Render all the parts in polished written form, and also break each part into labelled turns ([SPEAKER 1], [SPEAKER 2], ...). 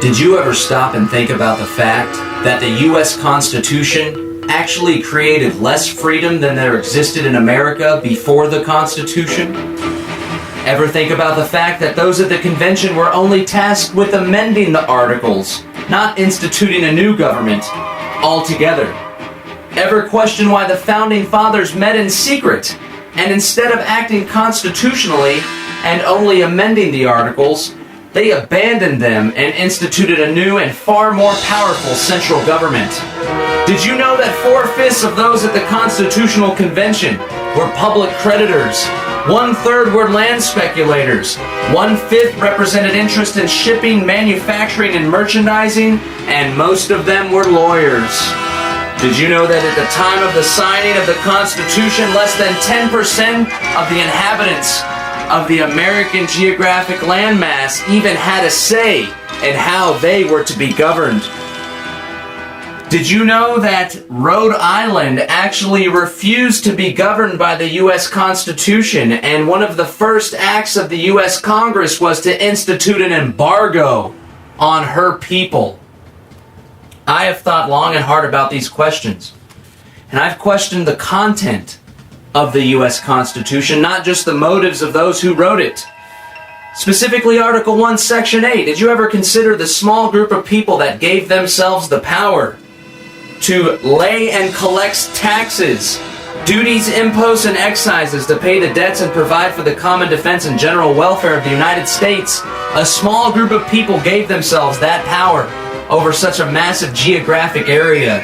[SPEAKER 1] Did you ever stop and think about the fact that the U.S. Constitution actually created less freedom than there existed in America before the Constitution? Ever think about the fact that those at the convention were only tasked with amending the articles, not instituting a new government altogether? Ever question why the Founding Fathers met in secret, and instead of acting constitutionally and only amending the articles, they abandoned them and instituted a new and far more powerful central government? Did you know that 4/5 of those at the Constitutional Convention were public creditors? 1/3 were land speculators. 1/5 represented interest in shipping, manufacturing, and merchandising, and most of them were lawyers. Did you know that at the time of the signing of the Constitution, less than 10% of the inhabitants of the American geographic landmass even had a say in how they were to be governed? Did you know that Rhode Island actually refused to be governed by the U.S. Constitution, and one of the first acts of the U.S. Congress was to institute an embargo on her people? I have thought long and hard about these questions, and I've questioned the content of the U.S. Constitution, not just the motives of those who wrote it. Specifically, Article 1, Section 8. Did you ever consider the small group of people that gave themselves the power to lay and collect taxes, duties, imposts, and excises to pay the debts and provide for the common defense and general welfare of the United States? A small group of people gave themselves that power over such a massive geographic area.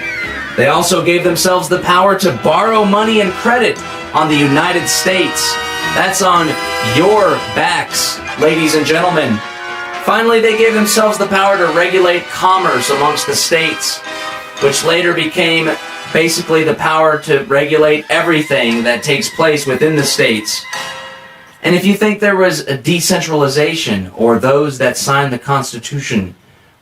[SPEAKER 1] They also gave themselves the power to borrow money and credit on the United States. That's on your backs, ladies and gentlemen. Finally, they gave themselves the power to regulate commerce amongst the states, which later became basically the power to regulate everything that takes place within the states. And if you think there was a decentralization, or those that signed the Constitution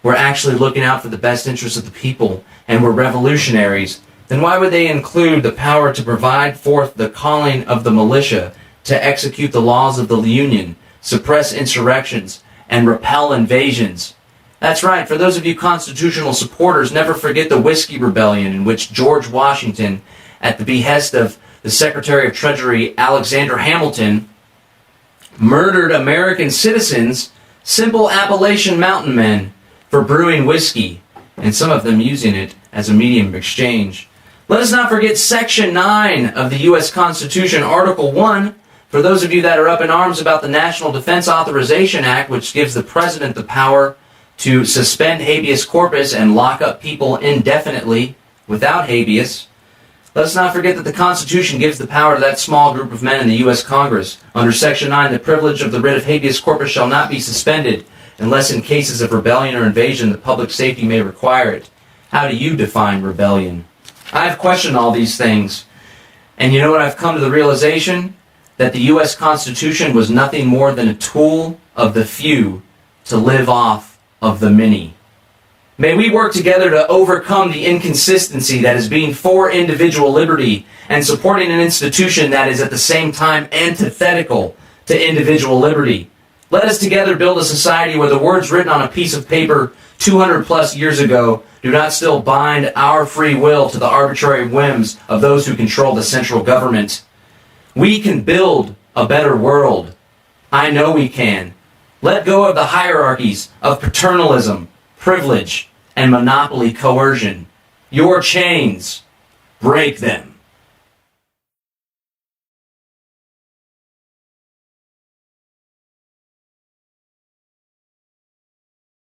[SPEAKER 1] were actually looking out for the best interests of the people and were revolutionaries, then why would they include the power to provide forth the calling of the militia to execute the laws of the Union, suppress insurrections, and repel invasions? That's right, for those of you constitutional supporters, never forget the Whiskey Rebellion, in which George Washington, at the behest of the Secretary of Treasury Alexander Hamilton, murdered American citizens, simple Appalachian mountain men, for brewing whiskey, and some of them using it as a medium of exchange. Let us not forget Section 9 of the U.S. Constitution, Article 1, for those of you that are up in arms about the National Defense Authorization Act, which gives the President the power to suspend habeas corpus and lock up people indefinitely without habeas. Let us not forget that the Constitution gives the power to that small group of men in the U.S. Congress. Under Section 9, the privilege of the writ of habeas corpus shall not be suspended unless in cases of rebellion or invasion the public safety may require it. How do you define rebellion? I've questioned all these things, and you know what? I've come to the realization that the U.S. Constitution was nothing more than a tool of the few to live off of the many. May we work together to overcome the inconsistency that is being for individual liberty and supporting an institution that is at the same time antithetical to individual liberty. Let us together build a society where the words written on a piece of paper 200 plus years ago do not still bind our free will to the arbitrary whims of those who control the central government. We can build a better world. I know we can. Let go of the hierarchies of paternalism, privilege, and monopoly coercion. Your chains, break them.